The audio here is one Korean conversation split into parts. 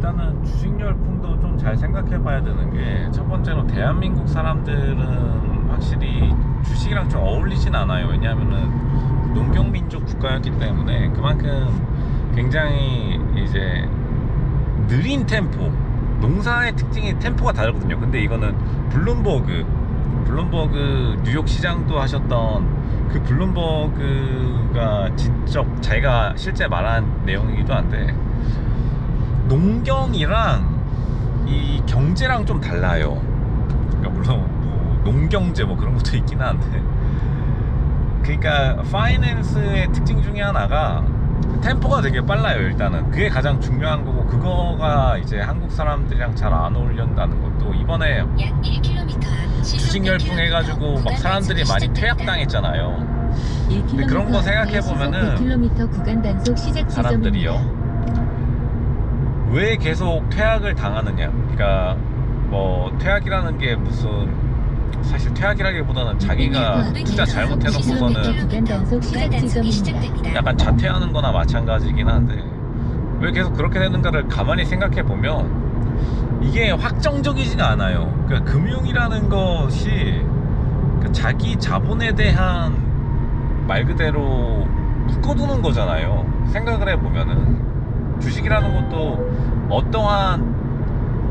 일단은 주식 열풍도 좀 잘 생각해 봐야 되는 게, 첫 번째로 대한민국 사람들은 확실히 주식이랑 좀 어울리진 않아요. 왜냐하면은 농경민족 국가였기 때문에 그만큼 굉장히 이제 느린 템포, 농사의 특징이 템포가 다르거든요. 근데 이거는 블룸버그 뉴욕 시장도 하셨던 그 블룸버그가 직접 자기가 실제 말한 내용이기도 한데, 농경이랑 이 경제랑 좀 달라요. 그러니까 물론 뭐 농경제 뭐 그런 것도 있긴 한데, 그러니까 파이낸스의 특징 중에 하나가 템포가 되게 빨라요. 일단은 그게 가장 중요한 거고, 그거가 이제 한국 사람들이랑 잘 안 어울린다는 것도, 이번에 약 1km 주식 열풍 해가지고 막 사람들이 많이 퇴학당했잖아요. 근데 그런 거 생각해 보면은 100km 구간 단속 시작 사람들이요, 왜 계속 퇴학을 당하느냐. 그러니까 뭐 퇴학이라는 게 무슨, 사실 퇴학이라기보다는 자기가 진짜 잘못해놓고서는 구간 단속 시작 지점입니다. 약간 자퇴하는 거나 마찬가지긴 한데, 왜 계속 그렇게 되는가를 가만히 생각해 보면 이게 확정적이진 않아요. 그러니까 금융이라는 것이 자기 자본에 대한 말 그대로 묶어두는 거잖아요. 생각을 해보면은 주식이라는 것도 어떠한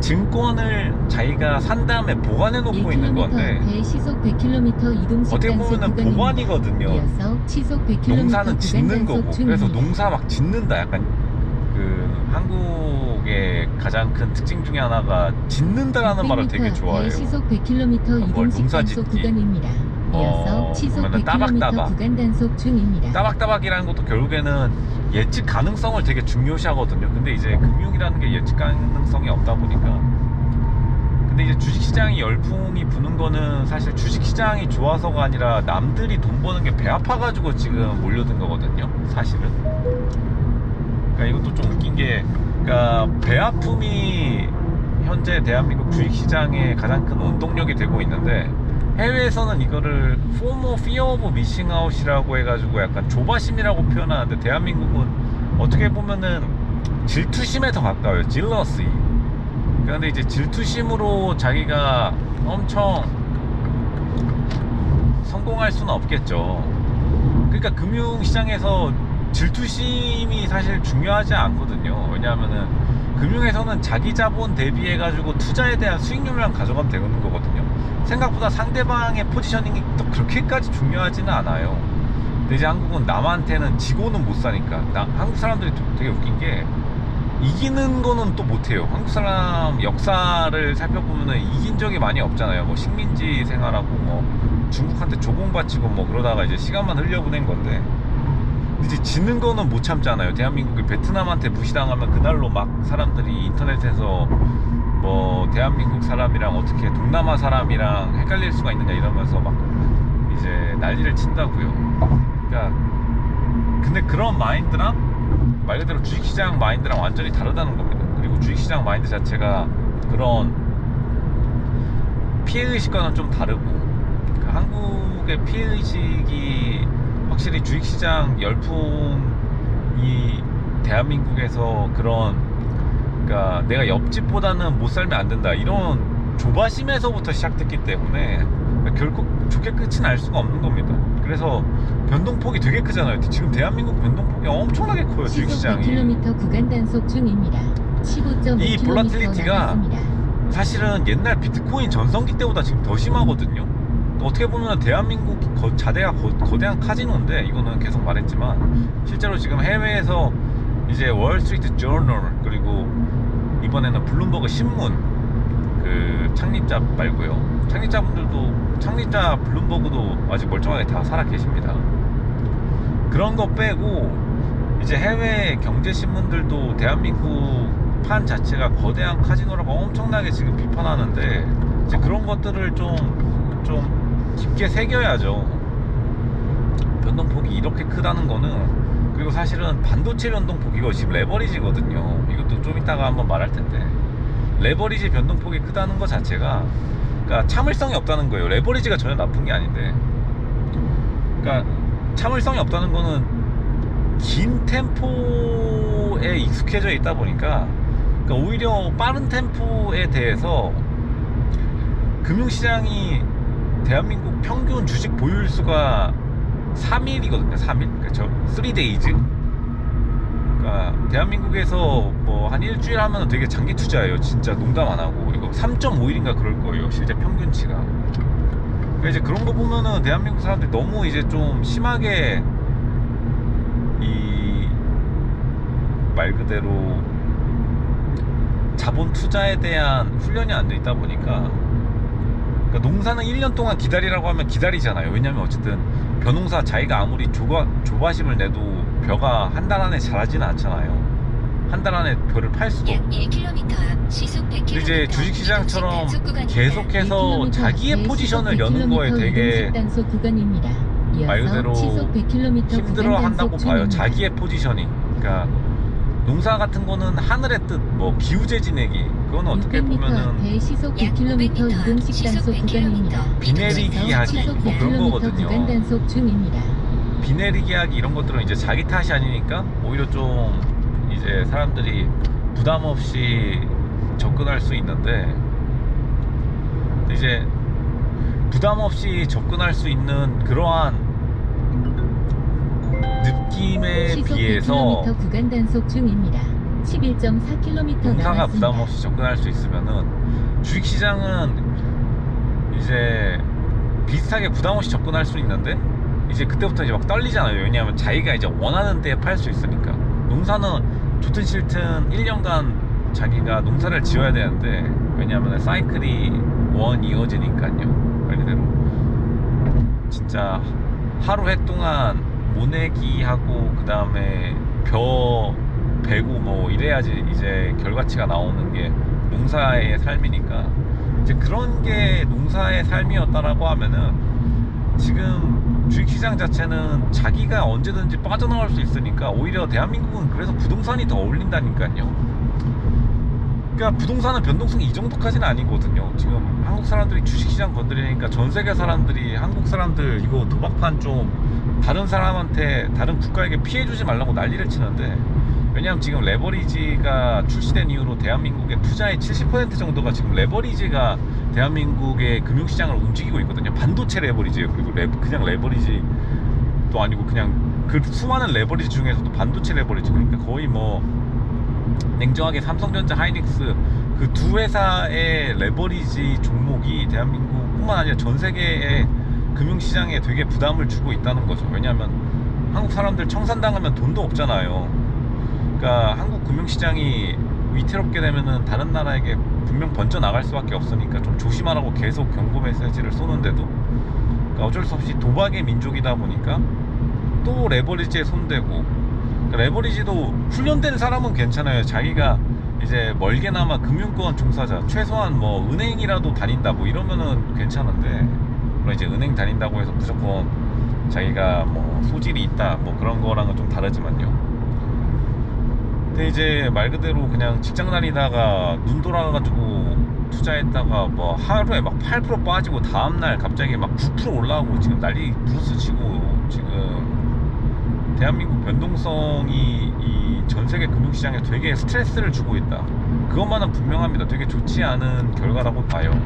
증권을 자기가 산 다음에 보관해 놓고 있는 건데, 시속 100km 이동 어떻게 보면은 보관이거든요. 시속 100km 농사는 짓는 거고. 그래서 중입니다. 농사 막 짓는다. 약간 그 한국의 가장 큰 특징 중에 하나가 짓는다라는 말을 되게 좋아해요. 시속 100km 뭘 이동 농사 단속 짓기. 구간입니다. 이어서 시속 보면은 100km 따박따박. 구간 단속 중입니다. 따박따박이라는 것도 결국에는 예측 가능성을 되게 중요시하거든요. 근데 이제 금융이라는 게 예측 가능성이 없다 보니까, 근데 이제 주식시장이 열풍이 부는 거는 사실 주식시장이 좋아서가 아니라 남들이 돈 버는 게 배 아파가지고 지금 몰려든 거거든요, 사실은. 그러니까 이것도 좀 웃긴 게, 그러니까 배 아픔이 현재 대한민국 주식시장의 가장 큰 원동력이 되고 있는데, 해외에서는 이거를 FOMO, Fear of Missing Out이라고 해가지고 약간 조바심이라고 표현하는데, 대한민국은 어떻게 보면은 질투심에 더 가까워요. Jealousy. 그런데 이제 질투심으로 자기가 엄청 성공할 수는 없겠죠. 그러니까 금융시장에서 질투심이 사실 중요하지 않거든요. 왜냐하면은 금융에서는 자기 자본 대비해 가지고 투자에 대한 수익률만 가져가면 되는 거거든요. 생각보다 상대방의 포지셔닝이 또 그렇게까지 중요하지는 않아요. 근데 이제 한국은 남한테는 지고는 못 사니까, 한국 사람들이 되게 웃긴 게, 이기는 거는 또 못해요. 한국 사람 역사를 살펴보면은 이긴 적이 많이 없잖아요. 뭐 식민지 생활하고 뭐 중국한테 조공바치고 뭐 그러다가 이제 시간만 흘려보낸 건데, 이제 지는 거는 못 참잖아요. 대한민국이 베트남한테 무시당하면 그날로 막 사람들이 인터넷에서 뭐 대한민국 사람이랑 어떻게 동남아 사람이랑 헷갈릴 수가 있느냐 이러면서 막 이제 난리를 친다고요. 그러니까 근데 그런 마인드랑 말 그대로 주식시장 마인드랑 완전히 다르다는 겁니다. 그리고 주식시장 마인드 자체가 그런 피해의식과는 좀 다르고, 그러니까 한국의 피해의식이 확실히 주식시장 열풍이 대한민국에서 그런, 그러니까 내가 옆집보다는 못 살면 안 된다, 이런 조바심에서부터 시작됐기 때문에 결국 좋게 끝이 날 수가 없는 겁니다. 그래서 변동폭이 되게 크잖아요. 지금 대한민국 변동폭이 엄청나게 커요. 주식시장이. 100km 구간 단속 중입니다. 15.1km 이 볼라틸리티가 남았습니다. 사실은 옛날 비트코인 전성기 때보다 지금 더 심하거든요. 어떻게 보면 대한민국 자대가 거대한 카지노인데, 이거는 계속 말했지만 실제로 지금 해외에서 이제 월스트리트 저널, 그리고 이번에는 블룸버그 신문, 그 창립자 말고요, 창립자 블룸버그도 아직 멀쩡하게 다 살아 계십니다. 그런 거 빼고 이제 해외 경제신문들도 대한민국 판 자체가 거대한 카지노라고 엄청나게 지금 비판하는데, 이제 그런 것들을 좀 깊게 새겨야죠. 변동폭이 이렇게 크다는 거는. 그리고 사실은 반도체 변동폭, 이거 지금 레버리지거든요. 이것도 좀 이따가 한번 말할 텐데, 레버리지 변동폭이 크다는 것 자체가, 그러니까 참을성이 없다는 거예요. 레버리지가 전혀 나쁜 게 아닌데, 그러니까 참을성이 없다는 거는 긴 템포에 익숙해져 있다 보니까 그러니까 오히려 빠른 템포에 대해서 금융시장이 대한민국 평균 주식 보유일수가 3일이거든요. 3일. 그렇죠. 3days. 그러니까 대한민국에서 뭐 한 일주일 하면 되게 장기 투자예요. 진짜 농담 안 하고. 이거 3.5일인가 그럴 거예요. 실제 평균치가. 그러니까 이제 그런 거 보면은 대한민국 사람들이 너무 이제 좀 심하게 이 말 그대로 자본 투자에 대한 훈련이 안 돼 있다 보니까, 그러니까 농사는 1년 동안 기다리라고 하면 기다리잖아요. 왜냐면 어쨌든 벼농사 자기가 아무리 조바심을 내도 벼가 한 달 안에 자라지는 않잖아요. 한 달 안에 벼를 팔 수도. 약 1km 앞 시속 100km. 근데 이제 주식시장처럼 계속해서 자기의 포지션을 여는 거에 되게 단속 구간입니다. 말 그대로 시속 100km 힘들어 한다고 구간 봐요. 단속 자기의 포지셔닝. 그러니까 농사 같은 거는 하늘의 뜻, 뭐 기우제 지내기, 그건 어떻게 600m 보면은 앞에 시속 약 100km 500m 이동식 시속 단속 100km. 구간입니다. 비 내리기 하기 시속 뭐 그런 100km 거거든요. 구간 단속 중입니다. 비 내리기 하기 이런 것들은 이제 자기 탓이 아니니까 오히려 좀 이제 사람들이 부담 없이 접근할 수 있는데, 이제 부담 없이 접근할 수 있는 그러한 느낌에 시속 비해서 100km 구간 단속 중입니다. 11.4km 농사가 남았습니다. 부담 없이 접근할 수 있으면은 주식시장은 이제 비슷하게 부담 없이 접근할 수 있는데, 이제 그때부터 이제 막 떨리잖아요. 왜냐하면 자기가 이제 원하는 때에 팔 수 있으니까. 농사는 좋든 싫든 1년간 자기가 농사를 지어야 되는데, 왜냐하면 사이클이 이어지니까요. 말 그대로 진짜 하루 해 동안 모내기 하고 그 다음에 벼 베고 뭐 이래야지 이제 결과치가 나오는 게 농사의 삶이니까, 이제 그런 게 농사의 삶이었다라고 하면은 지금 주식시장 자체는 자기가 언제든지 빠져나올 수 있으니까 오히려 대한민국은 그래서 부동산이 더 어울린다니까요. 그러니까 부동산은 변동성이 이 정도까지는 아니거든요. 지금 한국 사람들이 주식시장 건드리니까 전 세계 사람들이 한국 사람들 이거 도박판 좀 다른 사람한테, 다른 국가에게 피해주지 말라고 난리를 치는데, 왜냐하면 지금 레버리지가 출시된 이후로 대한민국의 투자의 70% 정도가 지금 레버리지가 대한민국의 금융시장을 움직이고 있거든요. 반도체 레버리지예요. 그리고 그냥 레버리지도 아니고 그냥 그 수많은 레버리지 중에서도 반도체 레버리지. 그러니까 거의 뭐 냉정하게 삼성전자, 하이닉스 그 두 회사의 레버리지 종목이 대한민국뿐만 아니라 전 세계의 금융시장에 되게 부담을 주고 있다는 거죠. 왜냐하면 한국 사람들 청산당하면 돈도 없잖아요. 그러니까 한국 금융시장이 위태롭게 되면은 다른 나라에게 분명 번져 나갈 수밖에 없으니까 좀 조심하라고 계속 경고 메시지를 쏘는데도, 그러니까 어쩔 수 없이 도박의 민족이다 보니까 또 레버리지에 손대고, 그러니까 레버리지도 훈련된 사람은 괜찮아요. 자기가 이제 멀게나마 금융권 종사자, 최소한 뭐 은행이라도 다닌다 뭐 이러면은 괜찮은데, 물론 이제 은행 다닌다고 해서 무조건 자기가 뭐 소질이 있다 뭐 그런 거랑은 좀 다르지만요. 근데 이제 말 그대로 그냥 직장 다니다가 눈 돌아가가지고 투자했다가 뭐 하루에 막 8% 빠지고 다음날 갑자기 막 9% 올라오고 지금 난리 부르스 치고, 지금 대한민국 변동성이 이 전 세계 금융시장에 되게 스트레스를 주고 있다. 그것만은 분명합니다. 되게 좋지 않은 결과라고 봐요.